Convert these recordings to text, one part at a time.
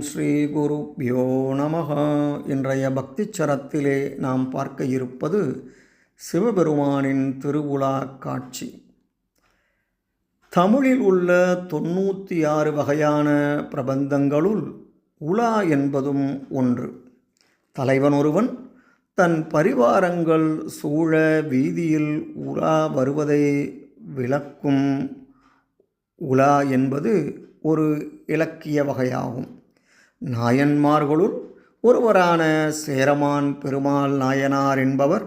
ஸ்ரீ குருப்யோ நமஹ. இன்றைய பக்தி சரத்திலே நாம் பார்க்க இருப்பது சிவபெருமானின் திருவுலா காட்சி. தமிழில் உள்ள 96 வகையான பிரபந்தங்களுள் உலா என்பதும் ஒன்று. தலைவன் ஒருவன் தன் பரிவாரங்கள் சூழ வீதியில் உலா வருவதை விளக்கும் உலா என்பது ஒரு இலக்கிய வகையாகும். நாயன்மார்களுள் ஒருவரான சேரமான் பெருமாள் நாயனார் என்பவர்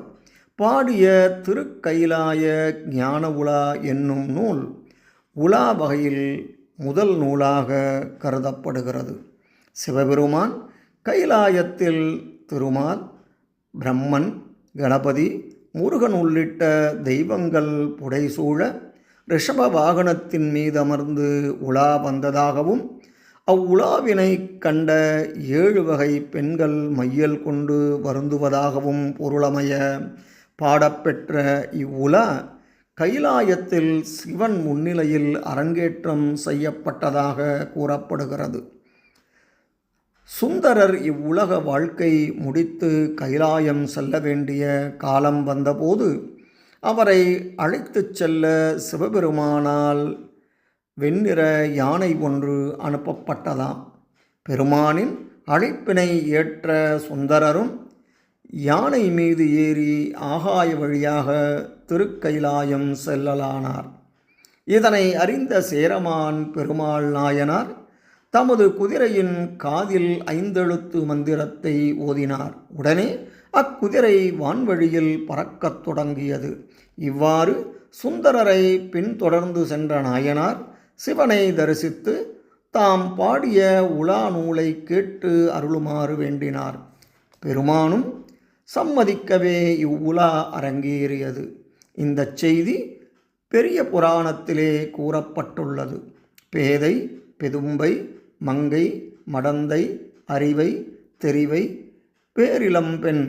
பாடிய திருக்கைலாய ஞான உலா என்னும் நூல் உலா வகையில் முதல் நூலாக கருதப்படுகிறது. சிவபெருமான் கைலாயத்தில் திருமால், பிரம்மன், கணபதி, முருகன் உள்ளிட்ட தெய்வங்கள் புடைசூழ ரிஷப வாகனத்தின் மீது அமர்ந்து உலா வந்ததாகவும், அவ்வுலாவினை கண்ட 7 வகை பெண்கள் மையல் கொண்டு வருந்துவதாகவும் பொருளமைய பாடப்பெற்ற இவ்வுலா கைலாயத்தில் சிவன் முன்னிலையில் அரங்கேற்றம் செய்யப்பட்டதாக கூறப்படுகிறது. சுந்தரர் இவ்வுலக வாழ்க்கை முடித்து கைலாயம் செல்ல வேண்டிய காலம் வந்தபோது அவரை அழைத்துச் செல்ல சிவபெருமானால் வெண்ணிற யானை ஒன்று அனுப்பப்பட்டதாம். பெருமானின் அழைப்பினை ஏற்ற சுந்தரரும் யானை மீது ஏறி ஆகாய வழியாக திருக்கைலாயம் செல்லலானார். இதனை அறிந்த சேரமான் பெருமாள் நாயனார் தமது குதிரையின் காதில் 5 எழுத்து மந்திரத்தை ஓதினார். உடனே அக்குதிரை வான்வழியில் பறக்கத் தொடங்கியது. இவ்வாறு சுந்தரரை பின்தொடர்ந்து சென்ற நாயனார் சிவனை தரிசித்து தாம் பாடிய உலா நூலை கேட்டு அருளுமாறு வேண்டினார். பெருமானும் சம்மதிக்கவே இவ்வுலா அரங்கேறியது. இந்த செய்தி பெரிய புராணத்திலே கூறப்பட்டுள்ளது. பேதை, பெதும்பை, மங்கை, மடந்தை, அறிவை, தெரிவை, பேரிளம்பெண்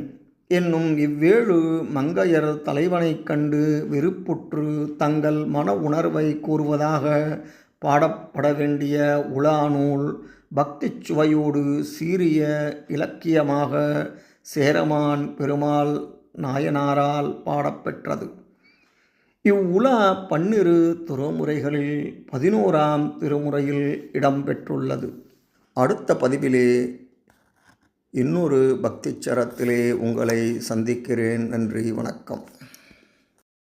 என்னும் 7 மங்கையர் தலைவனைக் கண்டு விருப்புற்று தங்கள் மன உணர்வை கூறுவதாக பாடப்பட வேண்டிய உலா நூல் பக்தி சுவையோடு சீரிய இலக்கியமாக சேரமான் பெருமாள் நாயனாரால் பாடப்பெற்றது. இவ்வுலா 12 திருமுறைகளில் 11ஆம் திருமுறையில் இடம்பெற்றுள்ளது. அடுத்த பதிவிலே இன்னொரு பக்தி சரத்திலே உங்களை சந்திக்கிறேன். நன்றி, வணக்கம்.